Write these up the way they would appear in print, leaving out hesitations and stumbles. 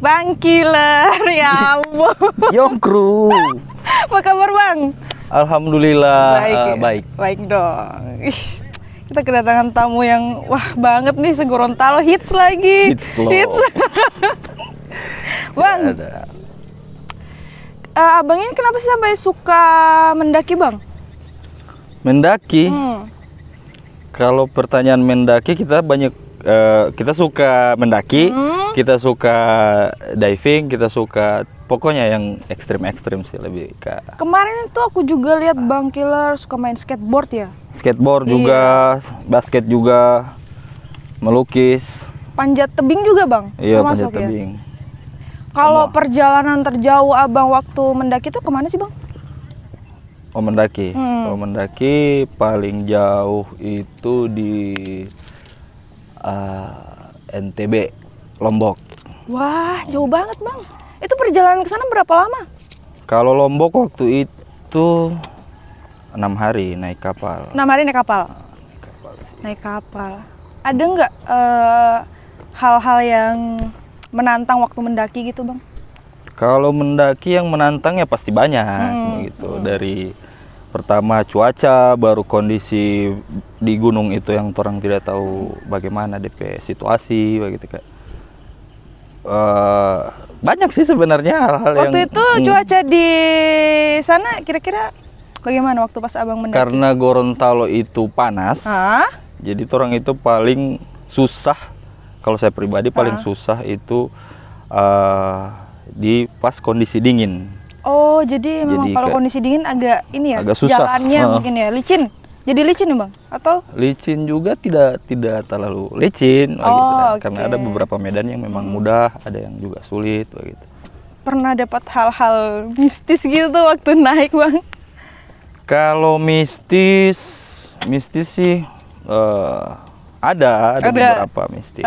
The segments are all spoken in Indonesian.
Bang Killer, ya ampun. Yongkru. Apa kabar Bang? Alhamdulillah Baik. Baik dong. Ih, kita kedatangan tamu yang wah banget nih, se-Gorontalo hits lagi. Hits. Bang, abangnya kenapa sih sampai suka mendaki Bang? Mendaki. Kalau pertanyaan mendaki, kita suka mendaki, kita suka diving, kita suka pokoknya yang ekstrim sih lebih ke. Kemarin tuh aku juga lihat Bang Killer suka main skateboard ya. Skateboard juga, basket juga, melukis. Panjat tebing juga Bang? Iya, termasuk panjat tebing. Kalau perjalanan terjauh abang waktu mendaki itu kemana sih Bang? Oh mendaki, mendaki paling jauh itu di NTB, Lombok. Wah, jauh banget Bang. Itu perjalanan ke sana berapa lama? Kalau Lombok waktu itu 6 hari naik kapal. 6 hari naik kapal? Naik kapal. Ada nggak hal-hal yang menantang waktu mendaki gitu Bang? Kalau mendaki yang menantang ya pasti banyak gitu. Dari pertama cuaca, baru kondisi di gunung itu yang orang tidak tahu bagaimana DP situasi begitu kayak. Banyak sih sebenarnya hal-hal yang waktu itu cuaca di sana kira-kira bagaimana waktu pas abang mendaki? Karena Gorontalo itu panas, jadi orang itu paling susah. Kalau saya pribadi paling susah itu di pas kondisi dingin. Oh, jadi memang kalau kondisi dingin agak ini ya, agak susah. Jalannya mungkin ya, licin. Jadi licin ya Bang? Atau? Licin juga tidak terlalu licin, gitu, karena ada beberapa medan yang memang mudah, ada yang juga sulit, begitu. Pernah dapat hal-hal mistis gitu waktu naik Bang? Kalau mistis sih ada beberapa mistis.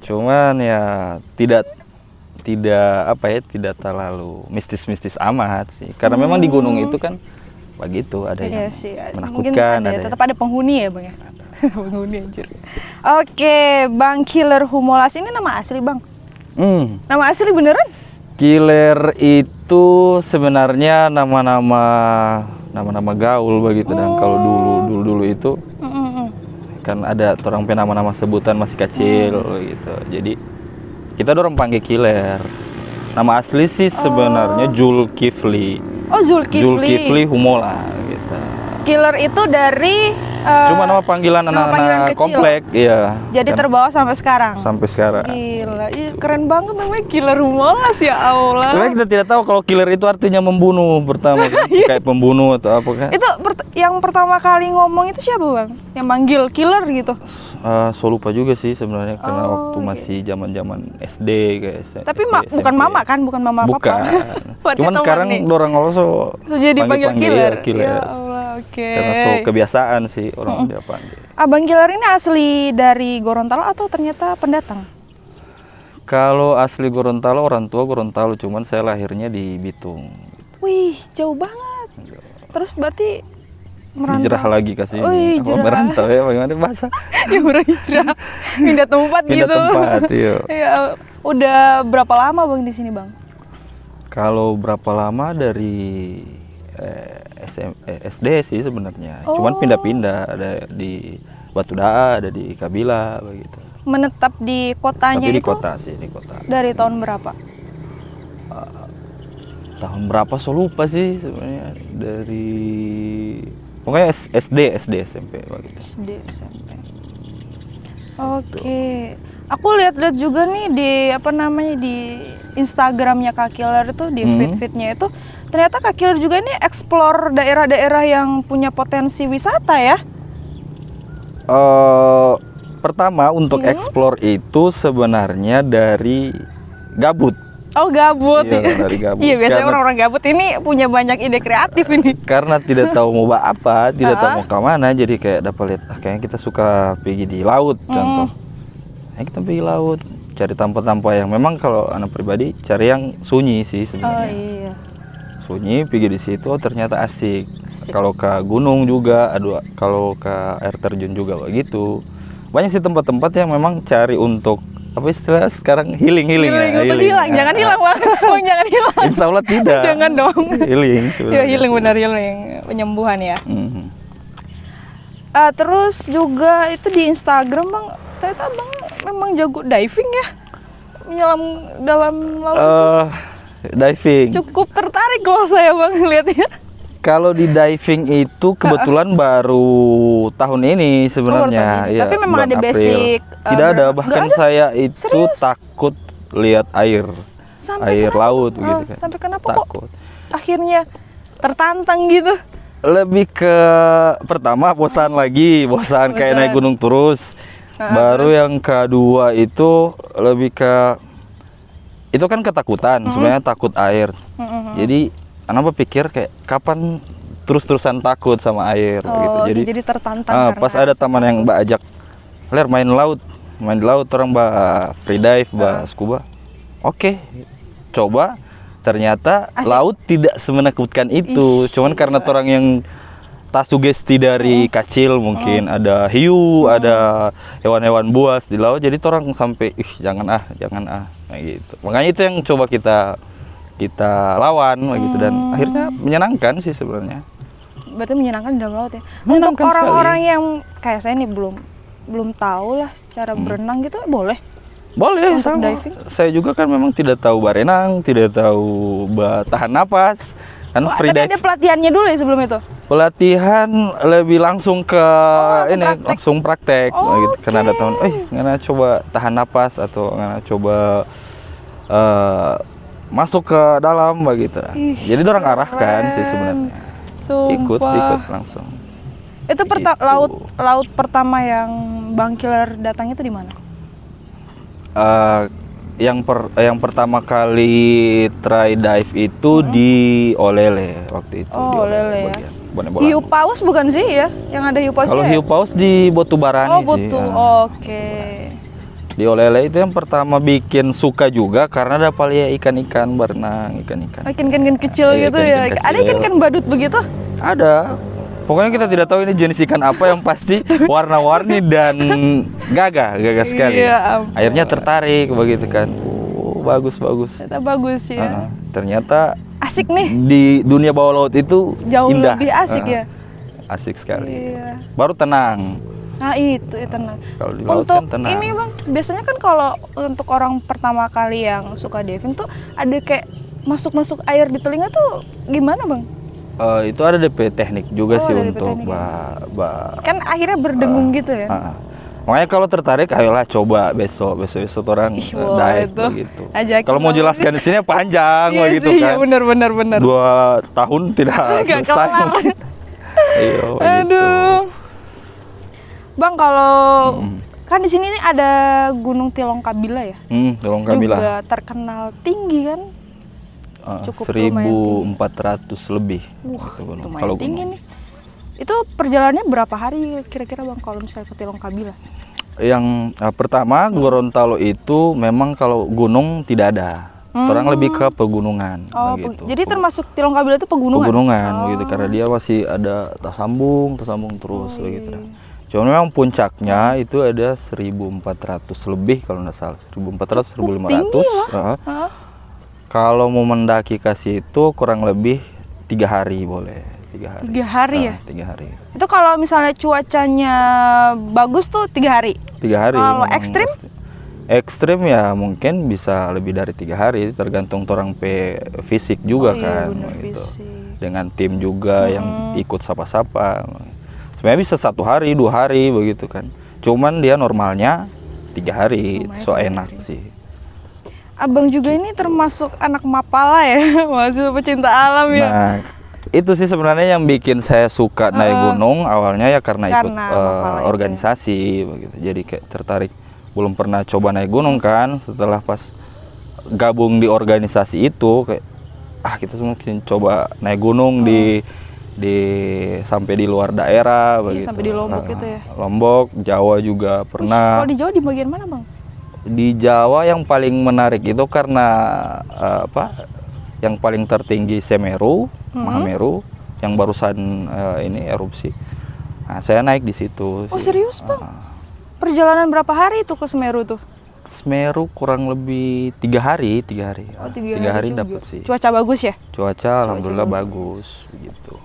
Cuman ya tidak terlalu mistis amat sih, karena memang di gunung itu kan begitu, ada yang menakutkan, tetap ada penghuni ya Bang ya. Penghuni anjir. Oke, Bang Killer Humolas ini nama asli Bang? Nama asli beneran? Killer itu sebenarnya nama gaul begitu, dan kalau dulu itu kan ada orang nama sebutan masih kecil gitu, jadi kita dorong panggil Killer. Nama asli sih sebenarnya Zulkifli. Oh, Zulkifli Humola gitu. Killer itu dari cuma nama panggilan anak-anak komplek, iya. Jadi kan terbawa sampai sekarang. Gila, keren banget namanya Killer Humolas ya Allah. Tapi kita tidak tahu kalau killer itu artinya membunuh pertama, kayak pembunuh atau apa kan? Itu yang pertama kali ngomong itu siapa Bang? Yang manggil Killer gitu? So lupa juga sih sebenarnya, karena waktu masih zaman SD guys. Tapi bukan mama kan, bukan mama papa. Cuman sekarang dorang also jadi panggil Killer. Ya Allah, oke. Karena kebiasaan sih orang dia panggil. Abang Killer ini asli dari Gorontalo atau ternyata pendatang? Kalau asli Gorontalo, orang tua Gorontalo, cuman saya lahirnya di Bitung. Wih, jauh banget. Terus berarti merantau. Hijrah lagi kasih merantau ya, bagaimana bahasa? Ya berhijrah, pindah tempat gitu. Pindah tempat, iya. Ya, udah berapa lama Bang di sini Bang? Kalau berapa lama dari SD sih sebenarnya. Cuman pindah-pindah, ada di Batu Daa, ada di Kabila begitu. Menetap di kotanya. Tapi itu? Di kota sih, di kota. Dari tahun berapa? Tahun berapa so lupa sih sebenarnya, dari pokoknya SD SMP begitu. SD SMP. Oke. Aku lihat-lihat juga nih di di Instagramnya Kak Killer itu, di feed-feednya itu ternyata Kak Killer juga ini explore daerah-daerah yang punya potensi wisata ya? Pertama untuk explore itu sebenarnya dari gabut. Oh gabut. Iya, dari gabut. Iya, biasanya orang-orang gabut ini punya banyak ide kreatif ini. Karena tidak tahu mau apa, tidak tahu mau kemana, jadi kayak dapat lihat kayaknya kita suka pergi di laut contoh. Kita pergi laut, cari tempat-tempat yang memang kalau anak pribadi cari yang sunyi sih sebenarnya. Oh iya. Sunyi, pergi di situ ternyata asik. Kalau ke gunung juga, kalau ke air terjun juga begitu. Banyak sih tempat-tempat yang memang cari untuk apa istilah sekarang healing ya, Hilang, jangan hilang bang, bang jangan hilang. Insya Allah tidak. Jangan dong. Healing Ya sebenarnya. healing benar healing, penyembuhan ya. Mhm. Terus juga itu di Instagram bang, ternyata bang memang jago diving ya, menyelam dalam laut. Diving. Cukup tertarik loh saya bang lihatnya. Kalau di diving itu kebetulan baru tahun ini sebenarnya. tahun ini. Ya, Tapi memang bulan ada April. basic, Tidak ada, nggak bahkan ada? saya itu Serius? takut lihat air. Air Kenapa? laut begitu kan. Sampai kenapa Takut. kok akhirnya tertantang gitu? Lebih ke pertama bosan kayak naik gunung terus. Baru yang kedua itu lebih ke itu kan ketakutan, sebenarnya takut air. Jadi kenapa pikir kayak kapan terus-terusan takut sama air gitu. Jadi tertantang pas ada teman yang mbak ajak, "Ler main di laut orang mbak free dive, mbak scuba." Oke, coba. Ternyata laut tidak semenakutkan itu. Cuman karena orang yang tak sugesti dari kecil mungkin ada hiu, ada hewan-hewan buas di laut, jadi orang sampai jangan kayak gitu. Makanya itu yang coba kita lawan gitu, dan akhirnya menyenangkan sih sebenarnya. Berarti menyenangkan di dalam laut ya. Menyenangkan Untuk orang-orang sekali. yang kayak saya nih belum tahu lah cara berenang gitu, boleh. Boleh Untuk sama. diving? Saya juga kan memang tidak tahu berenang, tidak tahu tahan napas. Kan free Tapi dive. ada pelatihannya dulu ya sebelum itu. Pelatihan lebih langsung ke langsung praktek. praktek Oh, gitu. Karena ada teman, ngana coba tahan napas atau ngana coba masuk ke dalam begitu. Jadi orang arahkan sih sebenarnya. Ikut langsung. Itu Gitu. laut pertama yang Bang Killer datang itu di mana? Yang pertama kali try dive itu di Olele waktu itu. Di Olele ya. bagian Bone Bolango. Hiu paus bukan sih ya? Yang ada hiu pausnya? Kalau hiu paus di Botubarani sih. Botu. Oke. Di Olele itu yang pertama bikin suka juga karena ada paling ikan-ikan berenang, ikan-ikan. Ikan-ikan kecil Iya, gitu ya. ikan-ikan Ada kecil. ikan-ikan badut begitu? Ada. Pokoknya kita tidak tahu ini jenis ikan apa, yang pasti warna-warni dan gagah sekali. Iya, ampun. Akhirnya tertarik begitu kan. Bagus. Ternyata bagus ya. Ternyata Asik nih. di dunia bawah laut itu Jauh indah. lebih asik ya. Asik sekali. Iya. Baru tenang. Nah itu tenang. Kalau di laut Untuk kan tenang. ini bang, biasanya kan kalau untuk orang pertama kali yang suka diving tuh ada kayak masuk air di telinga tuh gimana bang? Itu ada DP teknik juga sih ada DP untuk teknik kan Kan akhirnya berdengung gitu ya? makanya kalau tertarik ayolah coba besok orang Wah, dive itu. begitu. Ajakin Kalau mau dong. jelaskan di sini panjang Iya begitu sih, kan. iya, benar. 2 tahun tidak Nggak selesai. kelar. Iya, begitu. Aduh. Bang kalau kan di sini nih ada Gunung Tilongkabila ya? Tolong Kamila. Juga terkenal tinggi kan? Cukup 1.400 lebih. Wah, Itu gunung. lumayan Kalau tinggi gunung. nih. Itu perjalanannya berapa hari kira-kira bang kalau misalnya ke Tilongkabila? Yang pertama Gorontalo itu memang kalau gunung tidak ada. Orang lebih ke pegunungan begitu. Jadi termasuk Tilongkabila itu pegunungan? Pegunungan begitu, karena dia masih ada tersambung terus begitu. Cuma memang puncaknya itu ada 1.400 lebih kalau nggak salah, 1.400 1.500. Kalau mau mendaki ke situ kurang lebih 3 hari boleh. 3 hari. 3 hari ya? 3 hari. Itu kalau misalnya cuacanya bagus tuh 3 hari? 3 hari. Kalau memang ekstrim? pasti. Ekstrim ya mungkin bisa lebih dari 3 hari, tergantung orang fisik juga kan. Bener, gitu. fisik. Dengan tim juga yang ikut sapa-sapa. Sebenarnya bisa 1 hari, 2 hari begitu kan. Cuman dia normalnya 3 hari, so enak sih. Abang juga ini termasuk anak mapala ya, masih pecinta alam ya. Nah, itu sih sebenarnya yang bikin saya suka naik gunung awalnya ya karena ikut mapala itu. organisasi begitu. Jadi kayak tertarik. Belum pernah coba naik gunung kan, setelah pas gabung di organisasi itu kayak kita mungkin coba naik gunung di sampai di luar daerah begitu. Sampai di Lombok itu ya. Lombok, Jawa juga pernah. Kalau di Jawa di bagian mana bang? Di Jawa yang paling menarik itu karena yang paling tertinggi Semeru, Mahameru, yang barusan ini erupsi. Nah, saya naik di situ. Oh serius bang? Perjalanan berapa hari itu ke Semeru tuh? Semeru kurang lebih 3 hari. Oh, 3 hari juga. dapat sih. Cuaca bagus ya? Cuaca alhamdulillah bagus begitu.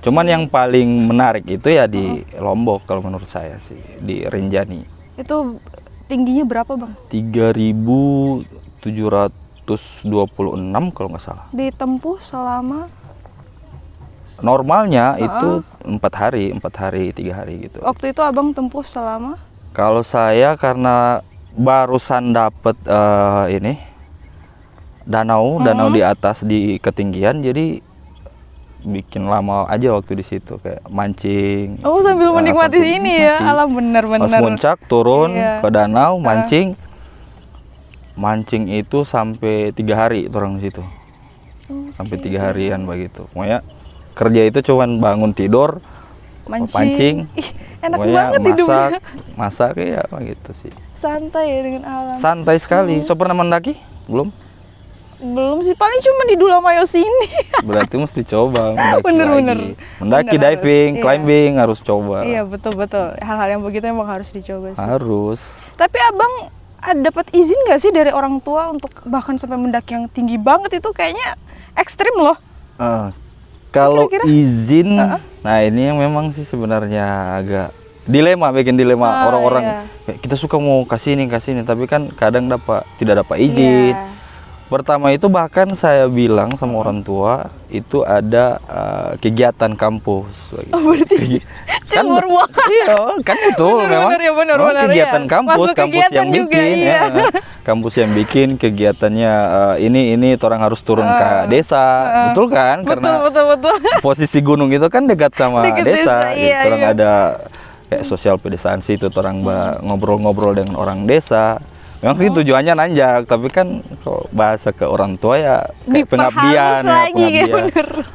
Cuman yang paling menarik itu ya di Lombok kalau menurut saya sih, di Rinjani. Itu tingginya berapa bang? 3.726 kalau nggak salah. Ditempuh selama Normalnya itu 4 hari, 3 hari gitu. waktu itu abang tempuh selama? Kalau saya karena barusan dapet ini danau di atas di ketinggian, jadi bikin lama aja waktu di situ kayak mancing. Oh sambil menikmati sambil ini ya, menikmati. alam bener-bener. Pas muncak turun Iya. ke danau mancing. Mancing itu sampai 3 hari orang di situ. Sampai 3 harian begitu. Pokoknya kerja itu cuman bangun tidur, pancing. Ih, enak pokoknya banget hidupnya. masak ya gitu sih. Santai ya dengan alam. Santai sekali. So pernah mendaki? Belum? Belum sih, paling cuma di Dulamayo sini. Berarti mesti coba mendaki Bener-bener. lagi. Mendaki, Bener, diving, harus. Iya. climbing harus coba. Iya betul-betul. Hal-hal yang begitu emang harus dicoba sih. Harus. Tapi abang dapat izin nggak sih dari orang tua untuk bahkan sampai mendaki yang tinggi banget itu kayaknya ekstrim loh. Kalau Kira-kira? izin, nah ini yang memang sih sebenarnya agak bikin dilema orang-orang. Iya. Kayak kita suka mau kasih ini, tapi kan kadang tidak dapat izin. Iya. Pertama itu bahkan saya bilang sama orang tua itu ada kegiatan kampus. Oh, berarti cembur banget. Iya, kan betul memang. Bener, ya, bener, Memang bener, kegiatan ya. kampus, Masuk kampus kegiatan yang juga, bikin, iya. kampus yang bikin kegiatannya ini orang harus turun ke desa, betul kan? Karena Betul. posisi gunung itu kan dekat sama Dekat desa, desa, gitu. iya, Orang iya. ada kayak sosial pedesaan situ, orang ngobrol-ngobrol dengan orang desa. Memang sih tujuannya nanjak, tapi kan kalau bahasa ke orang tua ya kayak Diperhalus pengabdian, lagi, ya, bener.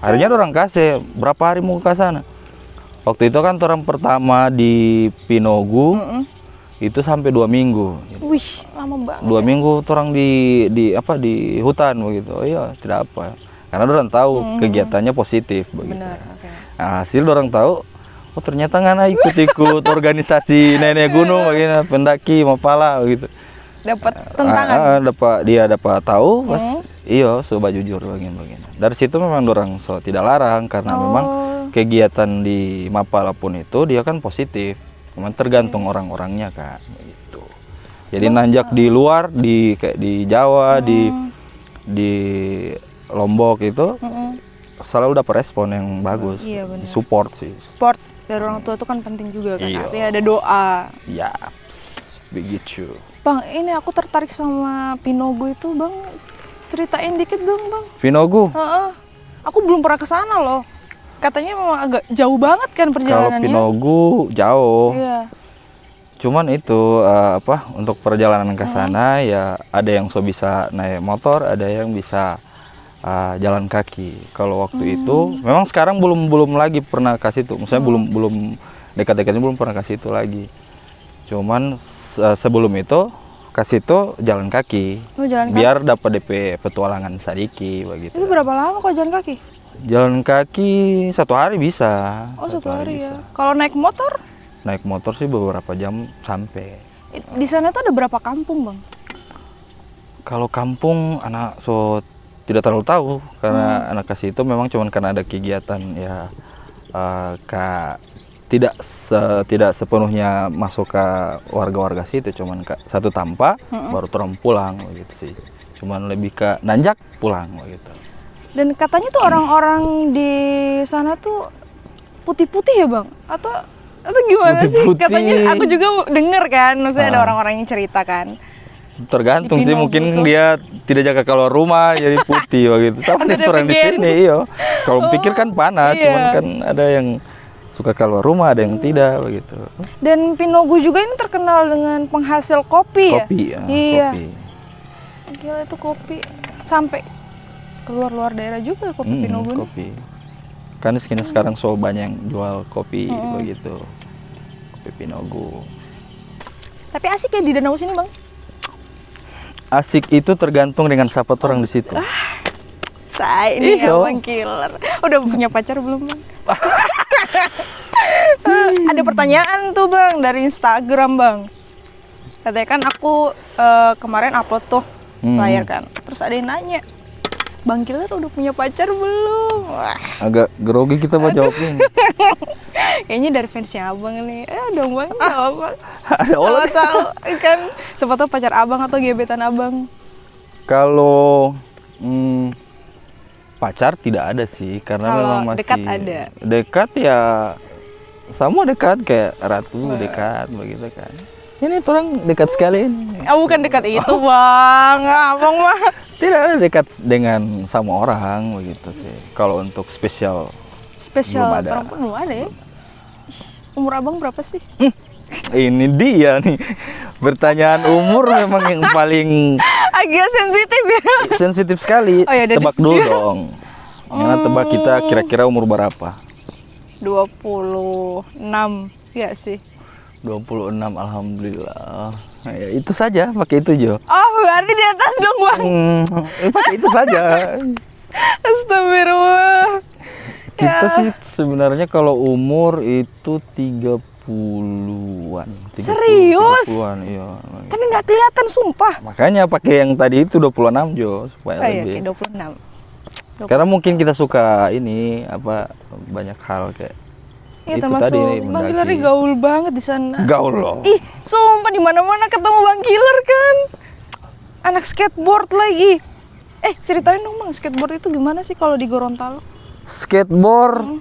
Akhirnya orang kasih berapa hari mau ke sana. Waktu itu kan orang pertama di Pinogu itu sampai 2 minggu. Wih, lama banget. 2 minggu orang di hutan begitu. Oh iya, tidak apa. Karena orang tahu kegiatannya positif begitu. Benar, oke. Nah, hasil orang tahu oh ternyata ngana ikut-ikut organisasi nenek gunung begini, pendaki mapala gitu. Dapat tentangan. Dapat tahu pas iya coba jujur begini. Dari situ memang orang tidak larang karena memang kegiatan di mapala pun itu dia kan positif. Cuman tergantung orang-orangnya kan gitu. Jadi nanjak di luar kayak di Jawa, di Lombok itu selalu dapat respon yang bagus. Iya, benar. Support sih. Support dari orang tua itu kan penting juga kan. Iya. Artinya ada doa. Ya, begitu. Bang, ini aku tertarik sama Pinogu itu, Bang. Ceritain dikit dong, Bang. Pinogu. Heeh. Aku belum pernah ke sana loh. Katanya memang agak jauh banget kan Kalau perjalanannya. Pinogu jauh. Iya. Cuman itu untuk perjalanan ke sana ya ada yang bisa naik motor, ada yang bisa jalan kaki. Kalau waktu itu memang sekarang belum lagi pernah kasih itu. Maksudnya belum dekat-dekatnya belum pernah kasih itu lagi. Cuman sebelum itu kasih itu jalan kaki. Oh, jalan kaki. Biar dapat DP petualangan sadiki begitu. Itu berapa lama kok jalan kaki? Jalan kaki 1 hari bisa. Oh, 1 hari bisa. ya. Kalau naik motor? Naik motor sih beberapa jam sampai. Di sana tuh ada berapa kampung, Bang? Kalau kampung anak tidak terlalu tahu karena anak kasih itu memang cuma karena ada kegiatan ya tidak sepenuhnya masuk ke warga-warga situ, cuman satu tanpa baru orang pulang gitu sih. Cuman lebih ke nanjak pulang gitu. Dan katanya tuh orang-orang di sana tuh putih-putih ya, Bang? Atau gimana sih? Putih-putih. Katanya aku juga denger kan, maksudnya ada orang-orang yang cerita kan. Tergantung Di sih, Pinogu mungkin tuh. dia tidak jaga keluar rumah jadi putih begitu. Sama Ada nih orang di gen. sini, iya. Kalau pikir kan panas, Iya. cuman kan ada yang suka keluar rumah, ada yang tidak begitu. Dan Pinogu juga ini terkenal dengan penghasil kopi ya? Kopi ya, Iya. kopi. Gila itu kopi sampai keluar-luar daerah juga kopi Pinogu nih. Kopi. Kan di sini sekarang banyak yang jual kopi begitu. Kopi Pinogu. Tapi asik ya di danau sini, Bang? Asik itu tergantung dengan siapa orang di situ. Saya ini Iya. emang killer. Udah punya pacar belum, Bang? Ada pertanyaan tuh, Bang, dari Instagram, Bang. Katanya kan aku kemarin upload tuh layar kan. Terus ada yang nanya, Bang Killer udah punya pacar belum? Wah, Agak grogi kita buat jawabnya. kayaknya dari fansnya abang nih. Dong bang, jawab bang. Ada olah. Tahu kan, siapa tahu pacar abang atau gebetan abang. Kalau pacar tidak ada sih, karena Kalau memang masih dekat ada. Dekat ya, semua dekat kayak Ratu dekat begitu kan. Ini orang dekat sekali ini. Bukan dekat itu bang, abang mah. Tidak ada dekat dengan sama orang begitu sih. Kalau untuk spesial Spesial belum ada. perempuan belum ada ya. Umur abang berapa sih? Ini dia nih. Pertanyaan umur memang yang paling Agak sensitif ya. sensitif sekali. Oh, ya, udah Tebak dulu dong. Karena tebak kita kira-kira umur berapa? 26 ya sih. 26, alhamdulillah. Ya, itu saja, pakai itu Jo. Oh berarti di atas dong bang. Pakai itu saja. Astagfirullah. Kita sih sebenarnya kalau umur itu 30-an. Serius? 30-an, iya. Tapi nggak kelihatan sumpah. Makanya pakai yang tadi itu 26 Jo supaya Oh iya, lebih. kayak 26. Karena mungkin kita suka ini apa banyak hal kayak Iya itu termasuk tadi Bang mendaki. Killer gaul banget di sana. Gaul loh. Ih, sumpah di mana-mana ketemu Bang Killer kan. Anak skateboard lagi. Ceritain dong Bang, skateboard itu gimana sih kalau di Gorontalo? Skateboard.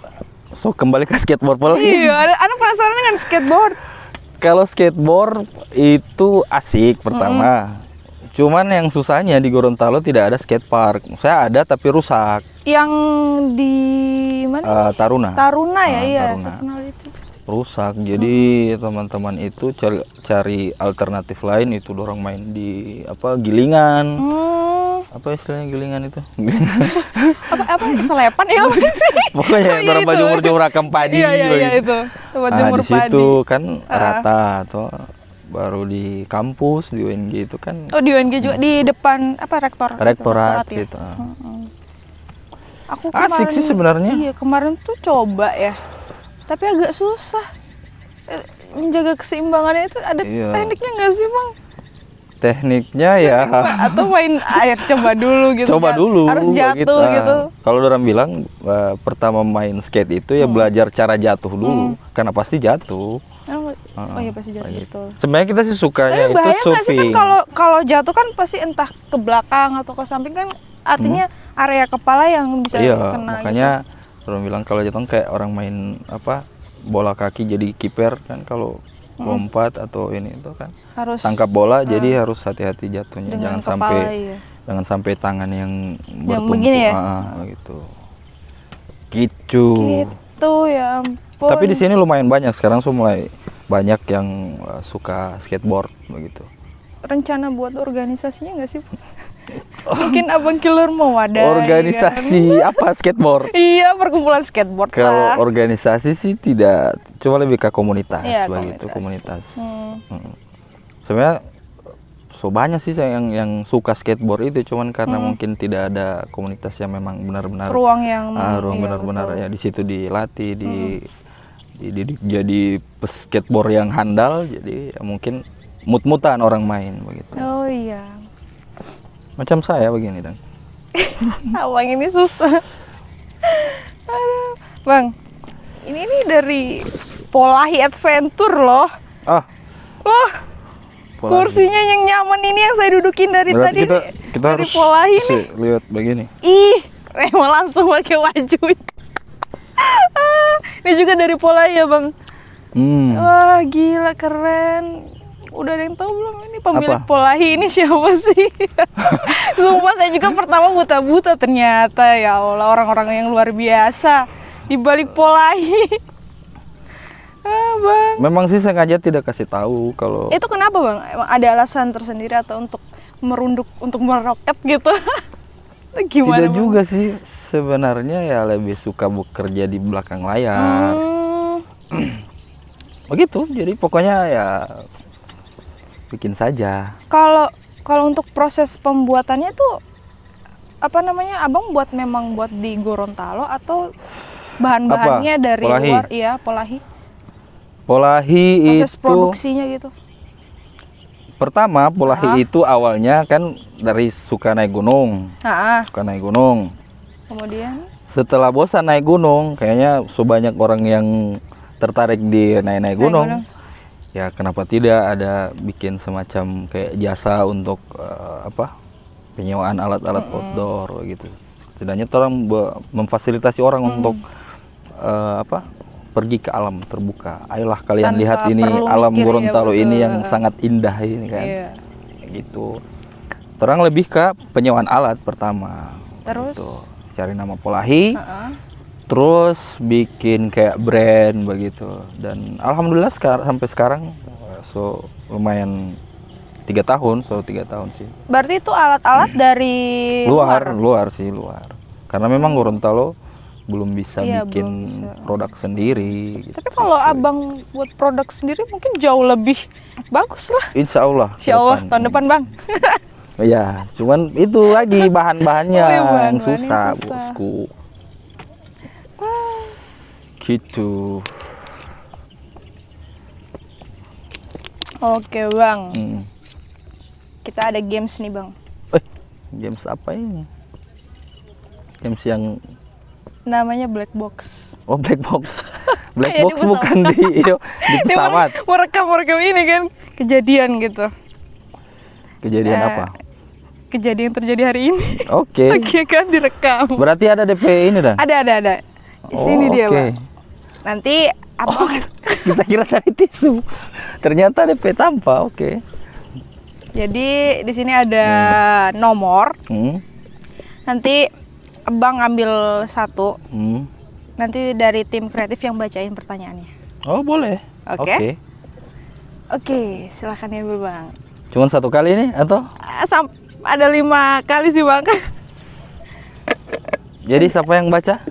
So kembali ke skateboard lagi. Iya, anak penasaran dengan skateboard. Kalau skateboard itu asik pertama. Cuman yang susahnya di Gorontalo tidak ada skatepark. Saya ada tapi rusak. Yang di mana? Taruna. Taruna ya, iya. Taruna. Saya kenal itu. Rusak. Jadi teman-teman itu cari alternatif lain, itu dorong main di apa Gilingan. Apa istilahnya Gilingan itu? Gilingan. Apa selepan ya apa sih? Pokoknya Iya, dorong itu. jemur rakam padi. Iya begitu. itu. Tempat Nah, jemur di situ padi. kan rata atau baru di kampus di UNG itu kan Oh di UNG juga di depan apa rektorat ya? gitu. Aku Asik sih sebenarnya. Iya kemarin tuh coba ya, tapi agak susah. Menjaga keseimbangannya itu ada Iya. tekniknya nggak sih bang? Tekniknya ya Atau main air coba dulu gitu? coba kan? dulu Harus jatuh begitu. gitu. Kalau orang bilang pertama main skate itu ya belajar cara jatuh dulu karena pasti jatuh. Oh iya pasti jatuh Gitu. gitu. Sebenarnya kita sih sukanya Tapi itu bahaya nggak sih kan surfing. kalau jatuh kan pasti entah ke belakang atau ke samping kan artinya area kepala yang bisa Iya, kena. makanya orang bilang kalau jatuh kayak orang main apa bola kaki jadi kiper kan, kalau lompat atau ini itu kan Harus tangkap bola jadi harus hati-hati jatuhnya, dengan jangan kepala, sampai iya. jangan sampai tangan yang bertumpuk. begini ya? Gitu. Gitu. Gitu ya ampun. Tapi di sini lumayan banyak sekarang, mulai banyak yang suka skateboard begitu. Rencana buat organisasinya nggak sih? Mungkin Abang Killer mau ada Organisasi apa skateboard? Iya, perkumpulan skateboard Kalau lah. organisasi sih tidak, cuma lebih ke komunitas Iya, begitu, komunitas. komunitas. Sebenarnya so banyak sih saya yang suka skateboard itu, cuman karena mungkin tidak ada komunitas yang memang benar-benar Ruang yang ruang iya, benar-benar betul. ya di situ dilatih jadi skateboard yang handal, jadi ya mungkin mut-mutan orang main begitu. Oh iya. Macam saya begini dan. Abang ini susah. Aduh. Bang, ini dari Polahi Adventure loh. Ah, Wah, Polahi. kursinya yang nyaman ini yang saya dudukin dari berarti tadi kita, nih. kita Dari harus Polahi nih. sih lihat begini. Ih, mau langsung pakai baju. Ini juga dari Polahi ya bang. Wah gila keren. Udah ada yang tahu belum ini pemilik Apa? Polahi ini siapa sih? Sumpah saya juga pertama buta-buta, ternyata ya Allah orang-orang yang luar biasa di balik Polahi. Bang. Memang sih sengaja tidak kasih tahu kalau Itu kenapa bang? Emang ada alasan tersendiri atau untuk merunduk, untuk meroket gitu? Gimana tidak Bang? juga sih, sebenarnya ya lebih suka bekerja di belakang layar. Begitu, jadi pokoknya ya bikin saja. Kalau untuk proses pembuatannya tuh apa namanya? Abang memang buat di Gorontalo atau bahan-bahannya Apa? dari Polahi? luar? Iya, Polahi. Polahi Proses itu produksinya gitu. Pertama, Polahi itu awalnya kan dari suka naik gunung. Suka naik gunung. Kemudian? Setelah bosan naik gunung, kayaknya sebanyak orang yang tertarik di naik gunung. Ya kenapa tidak ada bikin semacam kayak jasa untuk penyewaan alat-alat outdoor gitu. Setidaknya orang memfasilitasi orang untuk pergi ke alam terbuka. Ayolah kalian Tanpa lihat ini perlu alam mikir, Gorontalo ya, ini betul. yang sangat indah ini kan. Iya. Gitu. Orang lebih ke penyewaan alat pertama. Terus? Gitu. Cari nama Polahi. Terus bikin kayak brand begitu. Dan alhamdulillah sampai sekarang lumayan 3 tahun, 3 tahun sih. Berarti itu alat-alat dari luar sih. Karena memang Gorontalo belum bisa Iya, bikin belum bisa. produk sendiri gitu. Tapi kalau abang buat produk sendiri mungkin jauh lebih bagus lah. Insya Allah Tahun depan bang. Ya cuman itu lagi bahan-bahannya Oh, ya, yang bahan-bahannya susah susah. bosku gitu. Oke bang, Hmm. kita ada games nih bang. Games apa ini? Games yang Namanya black box. black box. Black Kayak box di bukan di pesawat. Merekam ini kan kejadian gitu. Kejadian apa? Kejadian terjadi hari ini. Oke. Oke kan direkam. Berarti ada DP ini dan? Ada. Di sini dia oke. bang. Nanti abang Kita kira dari tisu. Ternyata DP tanpa. Oke. Jadi di sini ada nomor. Nanti abang ambil satu. Nanti dari tim kreatif yang bacain pertanyaannya. Oh boleh. Oke. Oke, silakan ya bang. Cuman 1 kali ini atau? Ada 5 kali sih bang. Jadi siapa yang baca?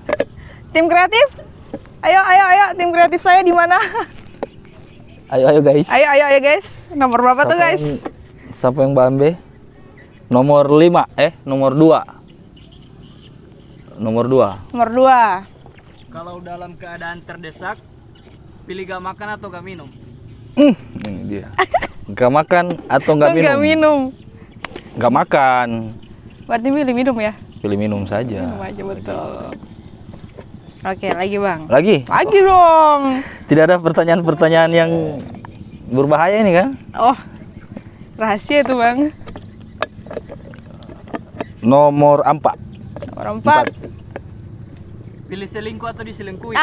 Tim kreatif. Ayo tim kreatif saya di mana? Ayo guys. Ayo guys. Nomor berapa tuh guys? Siapa yang Mbak Nomor 5, nomor 2. Nomor 2. Nomor 2. Kalau dalam keadaan terdesak, pilih gak makan atau gak minum? Ini dia. Gak makan atau gak minum? Gak minum. Gak makan. Berarti pilih minum ya? Pilih minum saja. Minum aja betul. Oke, lagi bang. Lagi? Lagi dong. Tidak ada pertanyaan-pertanyaan yang berbahaya ini kan? Oh, rahasia tuh bang. Nomor 4. Nomor 4. Pilih selingkuh atau diselingkuhi?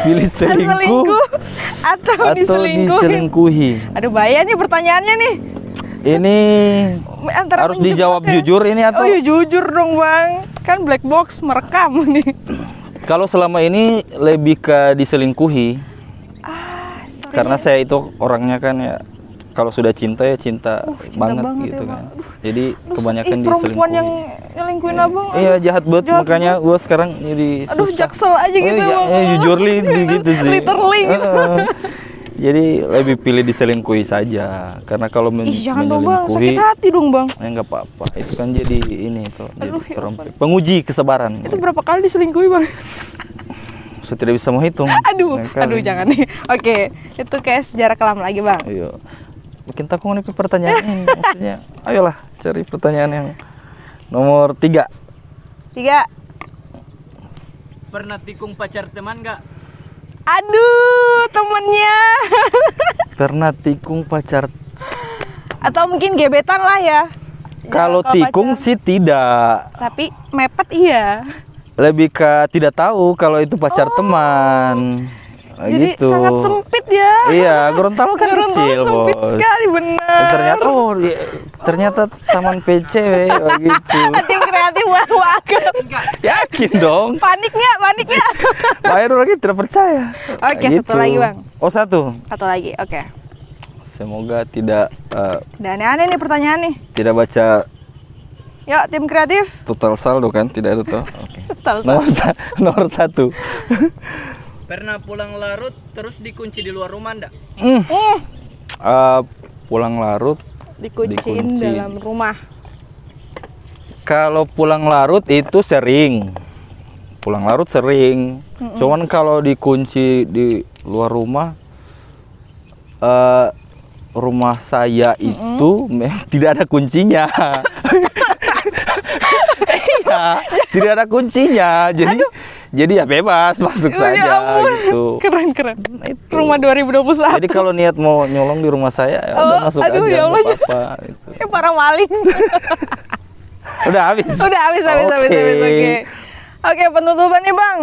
Pilih selingkuh atau atau diselingkuhi. Aduh bahaya nih pertanyaannya nih. Ini Antara harus dijawab menjebak ya. jujur ini atau? Oh iya jujur dong bang. Kan black box merekam nih. Kalau selama ini lebih ke diselingkuhi. Story-nya. Karena saya itu orangnya kan ya kalau sudah cinta ya cinta, cinta banget banget gitu ya, kan. Bang. Jadi kebanyakan perempuan diselingkuhi. yang nyelingkuhin abang. Iya jahat banget Jahat makanya gue sekarang jadi Aduh susah. jaksel aja gitu bang. Jujur li gitu sih. Literally gitu. Jadi lebih pilih diselingkuhi saja karena kalau Ih jangan dong bang, menyelingkuhi sakit hati dong bang. ya nggak apa-apa. Itu kan jadi ini tuh jadi Aduh, ya penguji kesabaran. Itu berapa kali diselingkuhi bang? Saya tidak bisa menghitung. Aduh jangan nih. Oke, itu kayak sejarah kelam lagi bang. Iya. Bikin takut nih pertanyaan ini. Maksudnya, ayolah cari pertanyaan yang nomor 3. 3. Pernah tikung pacar teman gak? Aduh temennya. Pernah tikung pacar. Atau mungkin gebetan lah ya. Kalau tikung pacaran. sih tidak. Tapi mepet iya. Lebih ke tidak tahu kalau itu pacar teman. Jadi gitu. sangat sempit ya. Iya, Gorontalo kan Gorontalo kecil, sempit Bos. sekali bener. Ternyata taman PCW begitu. Tim kreatif warga. Yakin dong. Paniknya. Pak Heru lagi tidak percaya. Oke, satu lagi, Bang. Oh, satu. Satu lagi, oke. Semoga tidak Udah aneh-aneh nih pertanyaan nih. tidak baca Yuk, tim kreatif. total saldo kan? Tidak ada tuh. Oke. Tahu Nomor 1. Pernah pulang larut terus dikunci di luar rumah ndak? Pulang larut. Dikunciin Dikunci. dalam rumah. Kalau pulang larut itu sering. Pulang larut sering. Cuman kalau dikunci di luar rumah eh, rumah saya itu tidak ada kuncinya. Iya, tidak ada kuncinya. Jadi ya bebas masuk Ya saja ampun. gitu. Keren. Itu. Rumah 2021. Jadi kalau niat mau nyolong di rumah saya, ya udah masuk aduh, aja, ya Allah. nggak apa-apa. Gitu. Para maling. Udah habis. Udah habis. Oke, penutupan nih Bang.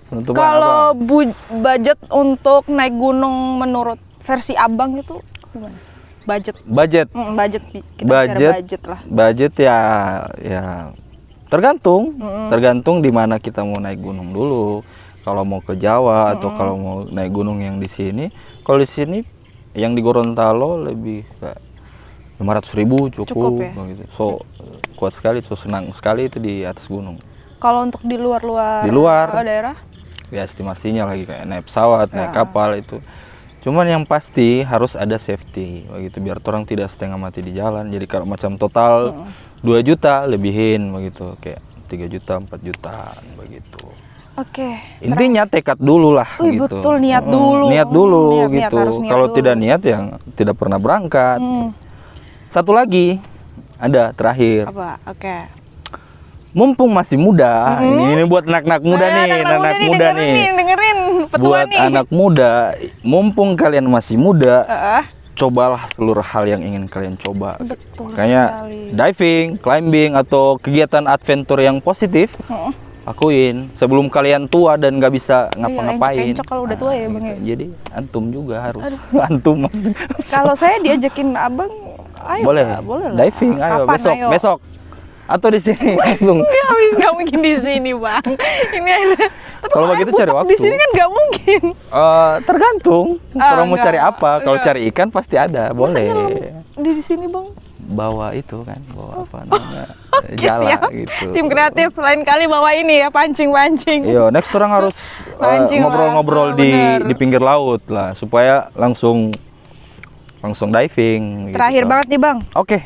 Penutupan Kalau apa? budget untuk naik gunung menurut versi Abang itu gimana? Budget. Budget. Budget. Kita bicara budget lah. Budget ya tergantung. Tergantung di mana kita mau naik gunung dulu. Kalau mau ke Jawa atau kalau mau naik gunung yang di sini. Kalau di sini yang di Gorontalo lebih kayak 500.000 cukup ya? begitu. So kuat sekali, so senang sekali itu di atas gunung. Kalau untuk di luar Di luar. daerah? Ya estimasinya lagi kayak naik pesawat, naik kapal itu. Cuman yang pasti harus ada safety begitu biar orang tidak setengah mati di jalan. Jadi kalau macam total 2 juta lebihin begitu, kayak 3 juta, 4 juta begitu. Oke. Intinya tekad dulu lah Wih, gitu. betul, niat dulu. Niat dulu Niat, gitu. harus niat Kalau dulu. tidak niat ya tidak pernah berangkat. Satu lagi ada terakhir. Apa? Oke. Mumpung masih muda, ini buat anak-anak muda nih, anak-anak muda nih. Dengerin petua Buat nih. anak muda, mumpung kalian masih muda, Heeh. cobalah seluruh hal yang ingin kalian coba. Betul Kayak sekali. diving, climbing, atau kegiatan adventure yang positif. Akuin sebelum kalian tua dan nggak bisa ngapa-ngapain. encok-encok kalau udah tua ya, Bang, ya? Jadi antum juga harus. Antum maksudnya. Kalau saya diajakin Abang, ayo boleh. Kak, boleh lah. Diving, ayo Kapan, besok, ayo? besok. Atau di sini langsung. Nggak mungkin di sini Bang. Ini ada. Tapi Kalau air begitu cari butek waktu. Di sini kan nggak mungkin. Tergantung. Kalau mau enggak, cari apa? Kalau cari ikan pasti ada, Masa boleh. nyelam di sini Bang? Bawa itu kan, bawa apa namanya? Oke, Jala siap. gitu. Tim kreatif lain kali bawa ini ya, pancing-pancing. Iya, next orang harus Pancing lah. ngobrol-ngobrol Bener. di pinggir laut lah supaya langsung diving. gitu. Terakhir banget nih Bang. Oke.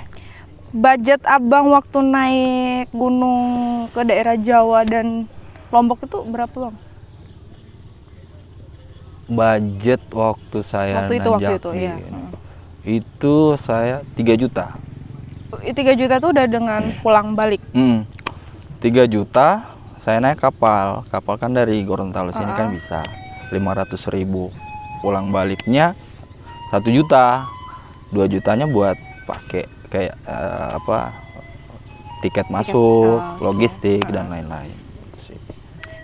Budget Abang waktu naik gunung ke daerah Jawa dan Lombok itu berapa Bang? Budget waktu saya Waktu itu, nanjakin, iya. itu saya 3 juta. 3 juta itu udah dengan pulang balik. 3 juta saya naik kapal. Kapal kan dari Gorontalo sini kan bisa 500.000. Pulang baliknya 1 juta. 2 jutanya buat pakai kayak tiket masuk, logistik dan lain-lain. Itu sih.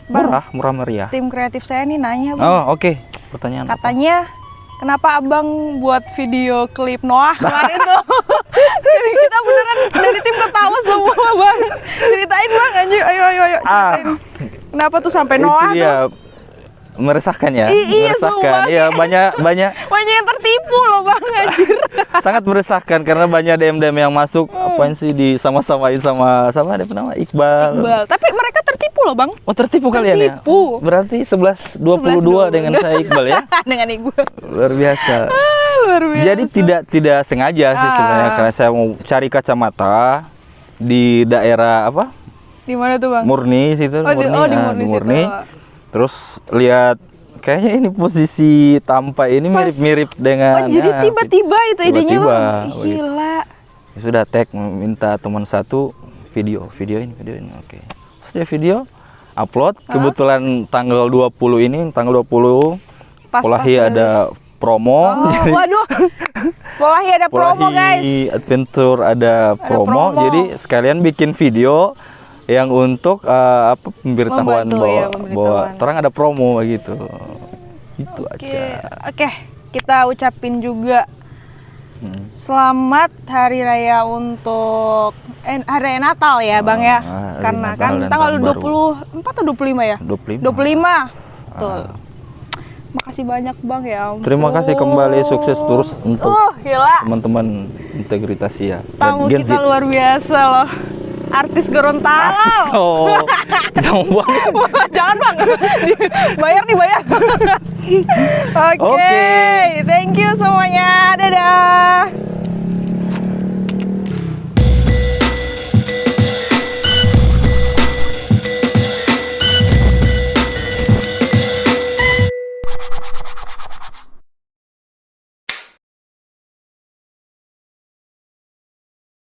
Murah meriah. Tim kreatif saya nih nanya Bang. Oh, oke. Pertanyaan apa? Katanya kenapa Abang buat video klip Noah kemarin tuh? Jadi kita beneran dari tim ketawa semua Bang. Ceritain Bang, anjir. Ayo ceritain. Kenapa tuh sampai Itu Noah dia tuh? meresahkan ya. Iya, Meresahkan. sumpah. Iya, banyak Banyak yang tertipu loh Bang, anjir. sangat meresahkan karena banyak DM yang masuk apaan sih disama-samain sama ada apa nama Iqbal. Tapi mereka tertipu loh Bang. Oh, tertipu kalian ya? Tertipu. Berarti 11.22 dengan saya Iqbal ya. Dengan Iqbal. Luar biasa. Luar biasa. Jadi tidak sengaja sih sebenarnya karena saya mau cari kacamata di daerah apa? Di mana tuh Bang? Murni situ, Oh, di Murni situ. Terus lihat kayaknya ini posisi Tampa ini mirip-mirip dengan Oh, jadi tiba-tiba itu idenya tiba-tiba, Bang. begitu. Gila. Ya sudah tag minta teman satu video ini. Oke. Terus dia video upload kebetulan tanggal 20 ini tanggal 20 Pas Polahi ada promo. Oh, waduh. Polahi ada promo guys. Polahi Adventure ada promo. promo. Jadi sekalian bikin video yang untuk pemberitahuan Membantu, bahwa ya, pemberitahuan. terang ada promo gitu. Itu Oke, aja. oke. Kita ucapin juga selamat hari raya untuk hari raya Natal ya, Bang ya. hari Karena Natal kan dan tanggal Tahun Baru. 24 atau 25 ya? 25. 25. Betul. Makasih banyak, Bang ya. Ampun. Terima kasih kembali, sukses terus untuk gila. teman-teman Integritas ya. Tamu Gen Z. kita luar biasa loh. Artis Gorontalo. Oh, kita mau buang. Jangan Bang. Bayar dibayar. Oke. Oke. Thank you semuanya. Dadah.